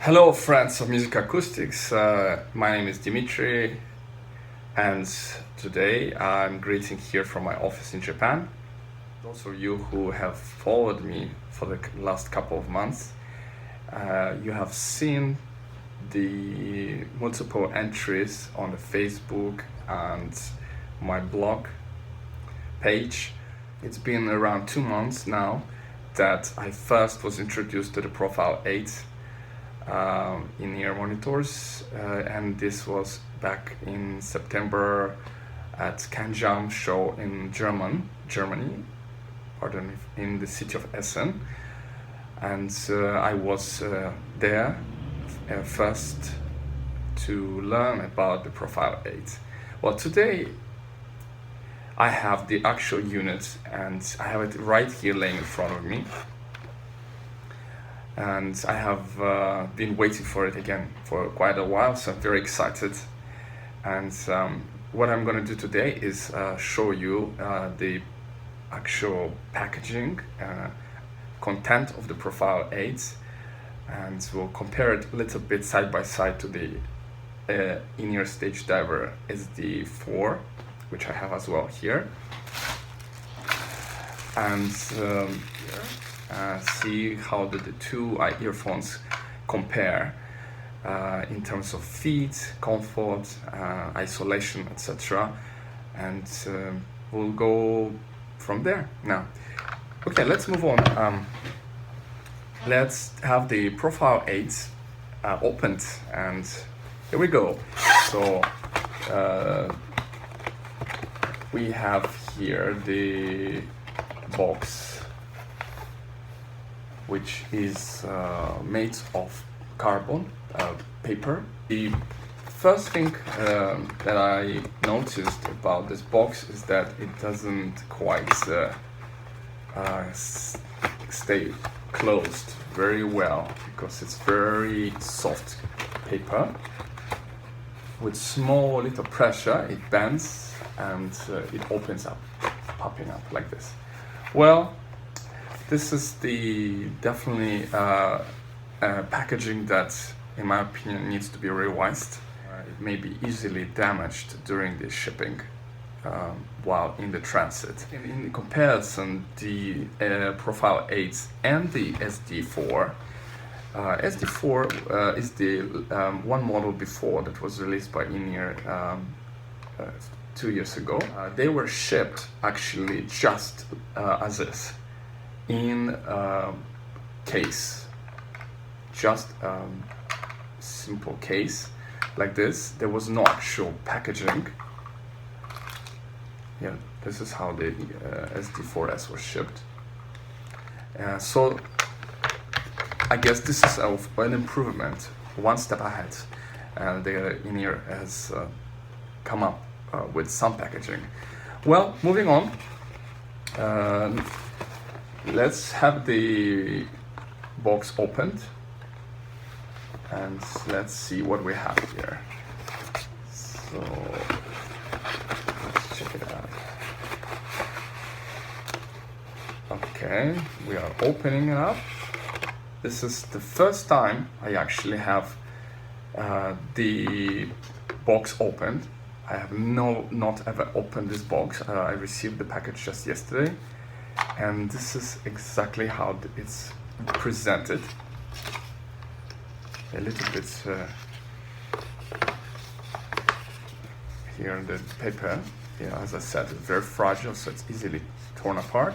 Hello friends of MusicaAcoustics, my name is Dimitri and today I'm greeting here from my office in Japan. Those of you who have followed me for the last couple of months, you have seen the multiple entries on the Facebook and my blog page. It's been around 2 months now that I first was introduced to the Profile 8 InEar monitors, and this was back in September at Canjam show in Germany, in the city of Essen, and I was there first to learn about the Profile 8. Well, today I have the actual unit and I have it right here laying in front of me. And I have been waiting for it again for quite a while, so I'm very excited. And what I'm going to do today is show you the actual packaging, content of the Profile 8, and we'll compare it a little bit side by side to the InEar Stage Diver SD4, which I have as well here. And see how the two earphones compare in terms of feet, comfort, isolation, etc. And we'll go from there now. Okay, let's move on. Let's have the Profile 8 opened, and here we go. So we have here the box, which is made of carbon paper. The first thing that I noticed about this box is that it doesn't quite stay closed very well, because it's very soft paper. With small little pressure it bends and it opens up, popping up like this. Well, this is the definitely packaging that, in my opinion, needs to be revised. It may be easily damaged during the shipping while in the transit. In comparison, the Profile 8 and the SD4, SD4 is the one model before that was released by InEar 2 years ago. They were shipped actually just as is, in case, just simple case like this. There was no actual packaging. Yeah, this is how the SD4S was shipped. So I guess this is an improvement, one step ahead, and the InEar has come up with some packaging. Well, moving on. Let's have the box opened and let's see what we have here. So let's check it out. Okay, we are opening it up. This is the first time I actually have the box opened. I have not ever opened this box. I received the package just yesterday, and this is exactly how it's presented. A little bit here in the paper. Yeah, as I said, it's very fragile, so it's easily torn apart.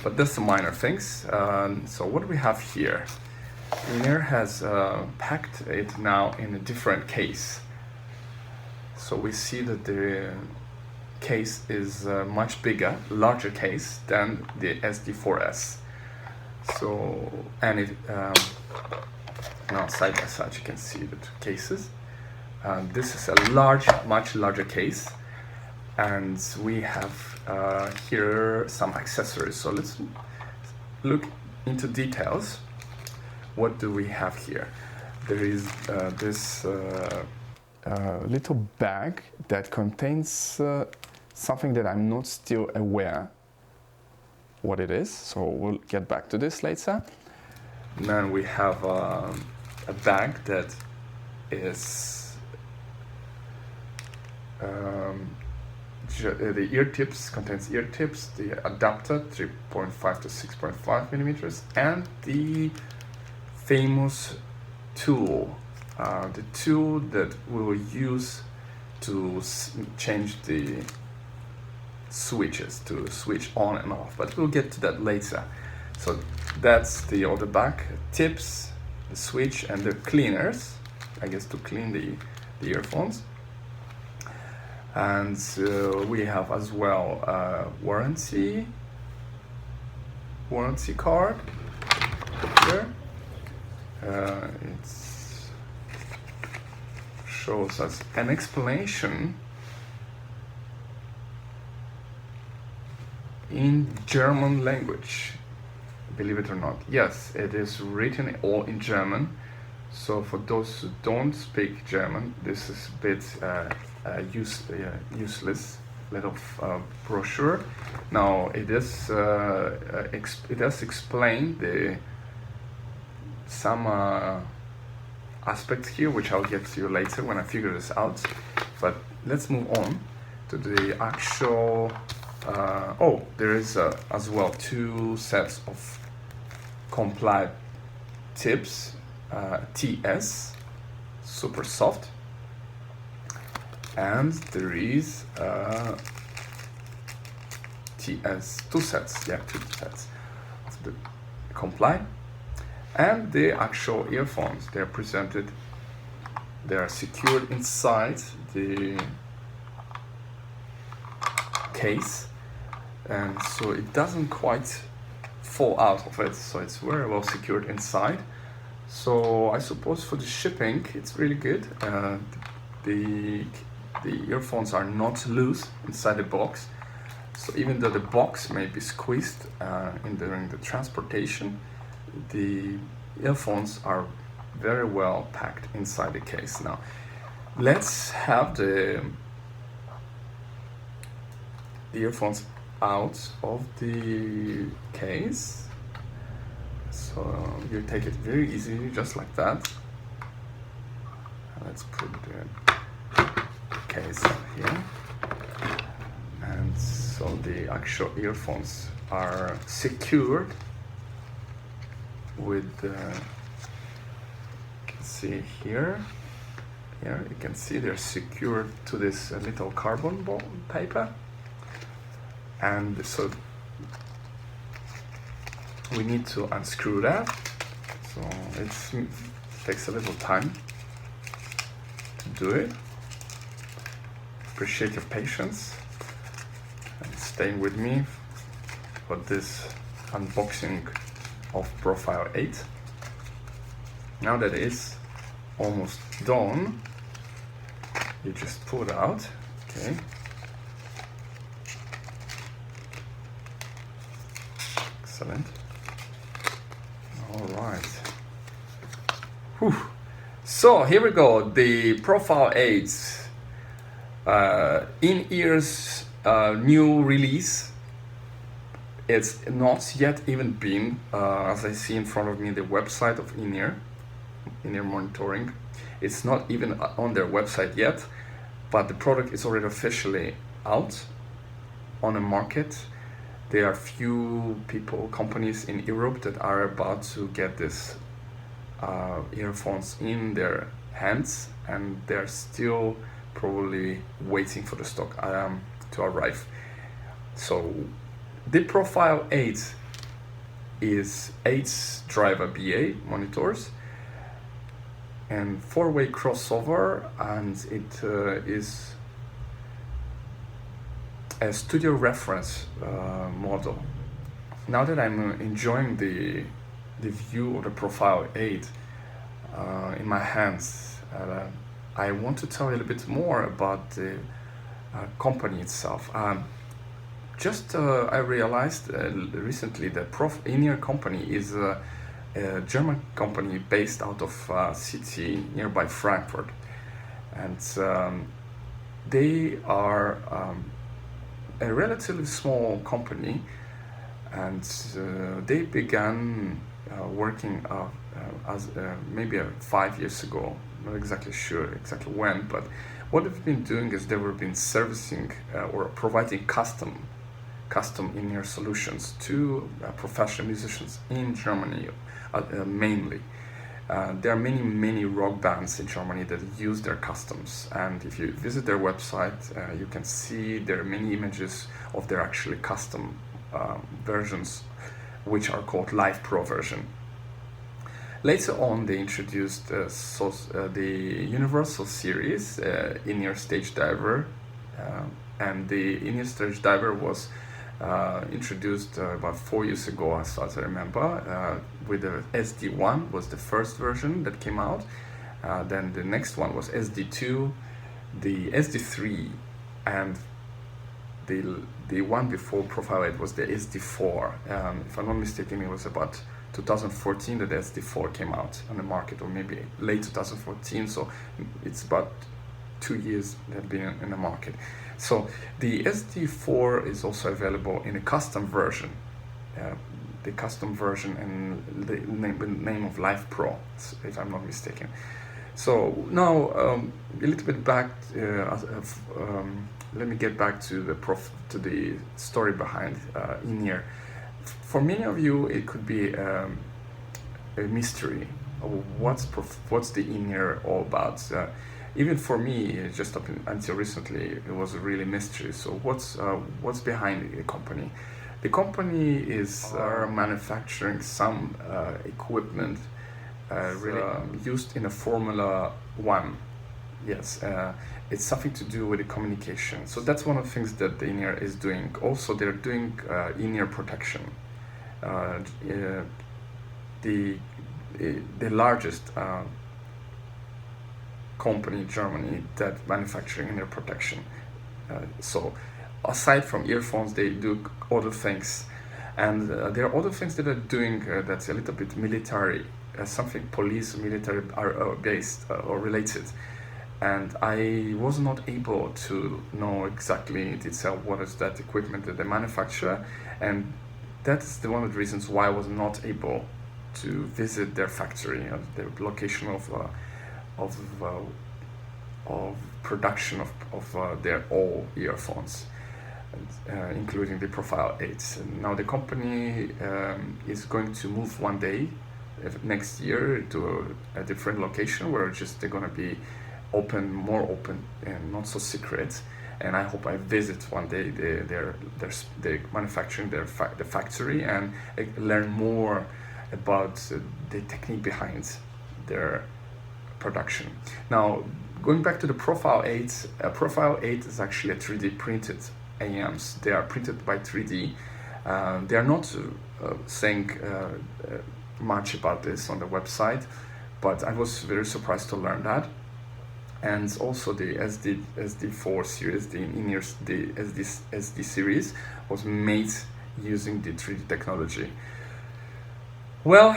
But that's the minor things. So what do we have here? InEar has packed it now in a different case. So we see that the case is much bigger, larger case than the SD4S. So, and it now side by side you can see the two cases. This is a much larger case, and we have here some accessories. So let's look into details. What do we have here? There is this little bag that contains something that I'm not still aware what it is, so we'll get back to this later. And then we have a bag that is the ear tips, contains ear tips, the adapter 3.5 to 6.5 millimeters, and the famous tool, the tool that we will use to change the switches, to switch on and off, but we'll get to that later. So that's the other back, tips, the switch, and the cleaners, I guess, to clean the earphones. And we have as well warranty card here. It shows us an explanation in German language, believe it or not. Yes, it is written all in German. So for those who don't speak German, this is a bit useless little brochure. Now it is it does explain some aspects here, which I'll get to later when I figure this out. But let's move on to the actual. There is as well 2 sets of compliant tips, TS, super soft, and there is TS, 2 sets, 2 sets of the compliant, and the actual earphones. They are presented, they are secured inside the case, and so it doesn't quite fall out of it, so it's very well secured inside. So I suppose for the shipping it's really good. The earphones are not loose inside the box, so even though the box may be squeezed during the transportation, the earphones are very well packed inside the case. Now let's have the earphones out of the case. So you take it very easily, just like that. Let's put the case here. And so the actual earphones are secured with you can see here. Here you can see they're secured to this little carbon paper. And so we need to unscrew that. So it takes a little time to do it. Appreciate your patience and staying with me for this unboxing of ProPhile 8. Now that it is almost done, you just pull it out. Okay. Excellent. All right. Whew. So here we go. The ProPhile 8 InEar's new release. It's not yet even been, as I see in front of me, the website of InEar Monitoring. It's not even on their website yet, but the product is already officially out on the market. There are few companies in Europe that are about to get this earphones in their hands, and they're still probably waiting for the stock to arrive. So the ProPhile 8 is 8 driver BA monitors and 4-way crossover, and it is a studio reference model. Now that I'm enjoying the view of the ProPhile 8 in my hands, I want to tell you a little bit more about the company itself. I realized recently that InEar company is a German company based out of a city nearby Frankfurt, and they are a relatively small company, and they began working as maybe 5 years ago. Not exactly sure exactly when, but what they've been doing is they've been servicing or providing custom in-ear solutions to professional musicians in Germany, mainly. There are many rock bands in Germany that use their customs, and if you visit their website, you can see there are many images of their actually custom versions, which are called Live Pro version. Later on, they introduced the Universal series, InEar Stage Diver, and the InEar Stage Diver was introduced about 4 years ago, as far as I remember, with the SD1 was the first version that came out. Then the next one was SD2, the SD3, and the one before Profile 8 was the SD4. If I'm not mistaken, it was about 2014 that the SD4 came out on the market, or maybe late 2014, so it's about 2 years they've been in the market. So the SD4 is also available in a custom version, the custom version and the name of Live Pro, if I'm not mistaken. So now a little bit back, let me get back to the story behind InEar. For many of you, it could be a mystery of what's the InEar all about. Even for me, just up until recently, it was a really mystery. So what's behind the company? The company is manufacturing some equipment used in a Formula One. Yes, it's something to do with the communication. So that's one of the things that the InEar is doing. Also, they're doing InEar protection. The largest company in Germany that manufacturing InEar protection. So aside from earphones, they do other things, and there are other things that are doing that's a little bit military, something police, military are based or related. And I was not able to know exactly in detail what is that equipment that they manufacture, and that's one of the reasons why I was not able to visit their factory, their location of production of their all earphones, including the Profile 8. And now the company is going to move one day next year to a different location where they're going to be more open and not so secret. And I hope I visit one day they're manufacturing the factory and learn more about the technique behind their production. Now, going back to the Profile 8, Profile 8 is actually a 3D printed AMs. They are printed by 3D. They are not saying much about this on the website, but I was very surprised to learn that. And also the SD4 series, the InEar, the SD series was made using the 3D technology. Well,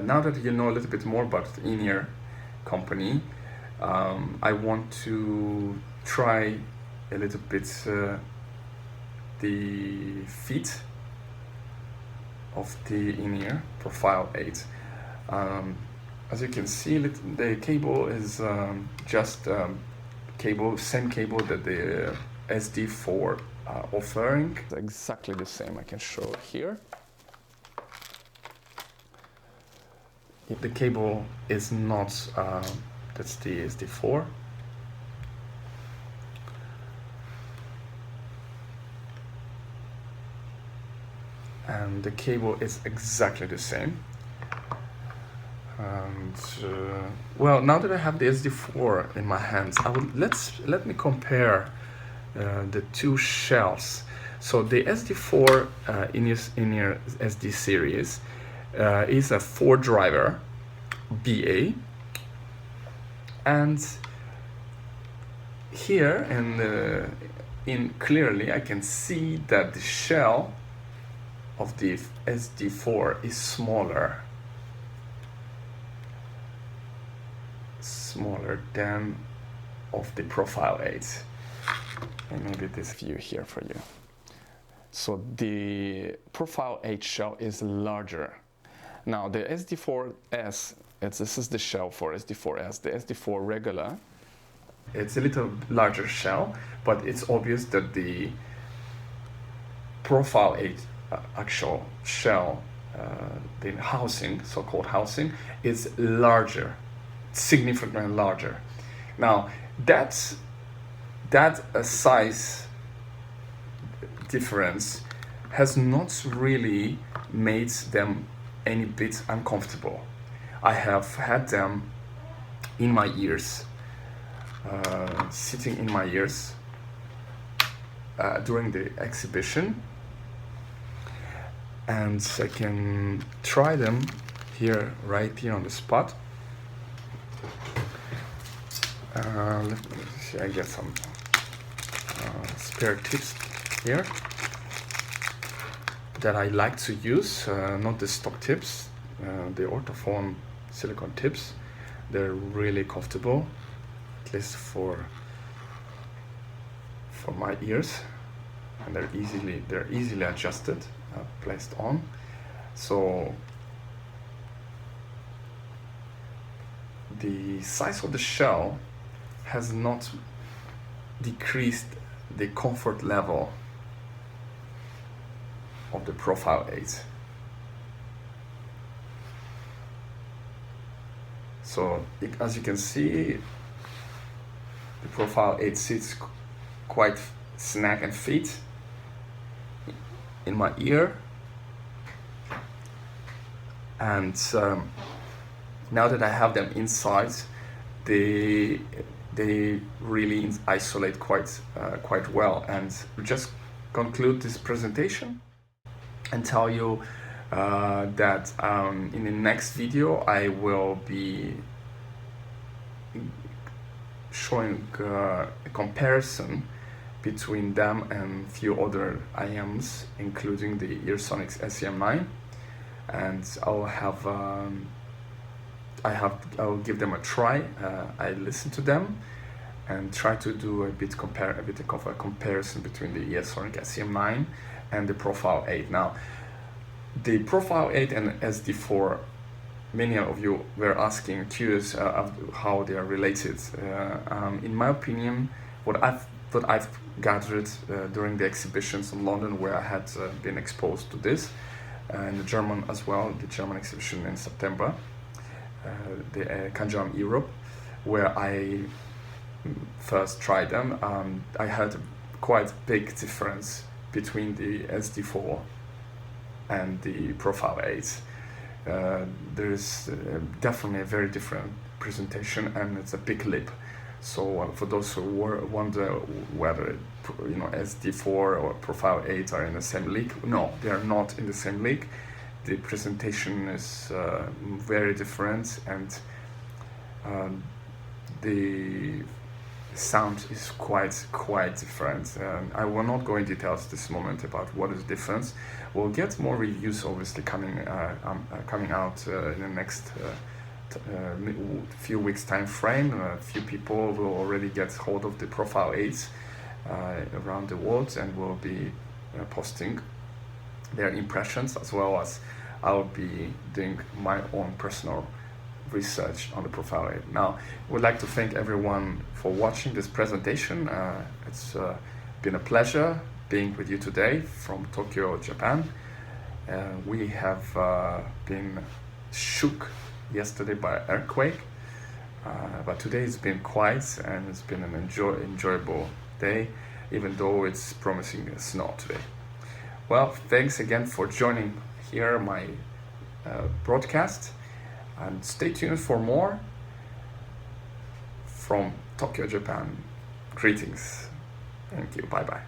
now that you know a little bit more about the InEar company, I want to try a little bit the feet of the InEar Profile 8. As you can see, the cable is just same cable that the SD4 offering. Exactly the same. I can show it here. The cable is not, that's the SD4. And the cable is exactly the same. And well, now that I have the SD4 in my hands, let me compare the two shells. So the SD4 InEar SD series is a 4-driver BA, and here in clearly I can see that the shell of the SD4 is smaller than of the Profile 8. And maybe this view here for you. So the Profile 8 shell is larger. Now the SD4S, this is the shell for SD4S. The SD4 regular, it's a little larger shell, but it's obvious that the Profile 8 actual shell, the housing, so-called housing, is larger, significantly larger. Now that size difference has not really made them any bit uncomfortable. I have had them in my ears, sitting in my ears during the exhibition, and I can try them here, right here on the spot. Let me see, I get some spare tips here that I like to use, not the stock tips, the orthophone silicone tips. They're really comfortable, at least for my ears, and they're easily adjusted, placed on. So the size of the shell has not decreased the comfort level of the Profile 8. So as you can see, the Profile 8 sits quite snug and fit in my ear, and now that I have them inside, they really isolate quite well. And we just conclude this presentation and tell you that in the next video I will be showing a comparison between them and few other IMs, including the Earsonics SEM9, and I'll give them a try. I listen to them and try to do a bit of a comparison between the Earsonic SEM9 and the Profile 8. Now, the Profile 8 and SD4, many of you were curious how they are related. In my opinion, what I've gathered during the exhibitions in London, where I had been exposed to this, in the German as well, the German exhibition in September, the Kanjam Europe, where I first tried them, I had quite big difference between the SD4 and the Profile 8. There's definitely a very different presentation, and it's a big leap. So for those who wonder whether SD4 or Profile 8 are in the same league, no, they are not in the same league. The presentation is very different, and the sound is quite different. I will not go in details this moment about what is the difference. We'll get more reviews obviously coming out in the next few weeks time frame. A few people will already get hold of the Profile 8 around the world, and will be posting their impressions, as well as I'll be doing my own personal research on the Profile 8. Now, I would like to thank everyone for watching this presentation. It's been a pleasure being with you today from Tokyo, Japan. We have been shook yesterday by an earthquake, but today it's been quiet, and it's been an enjoyable day, even though it's promising snow today. Well, thanks again for joining here my broadcast, and stay tuned for more from Tokyo, Japan. Greetings. Thank you. Bye-bye.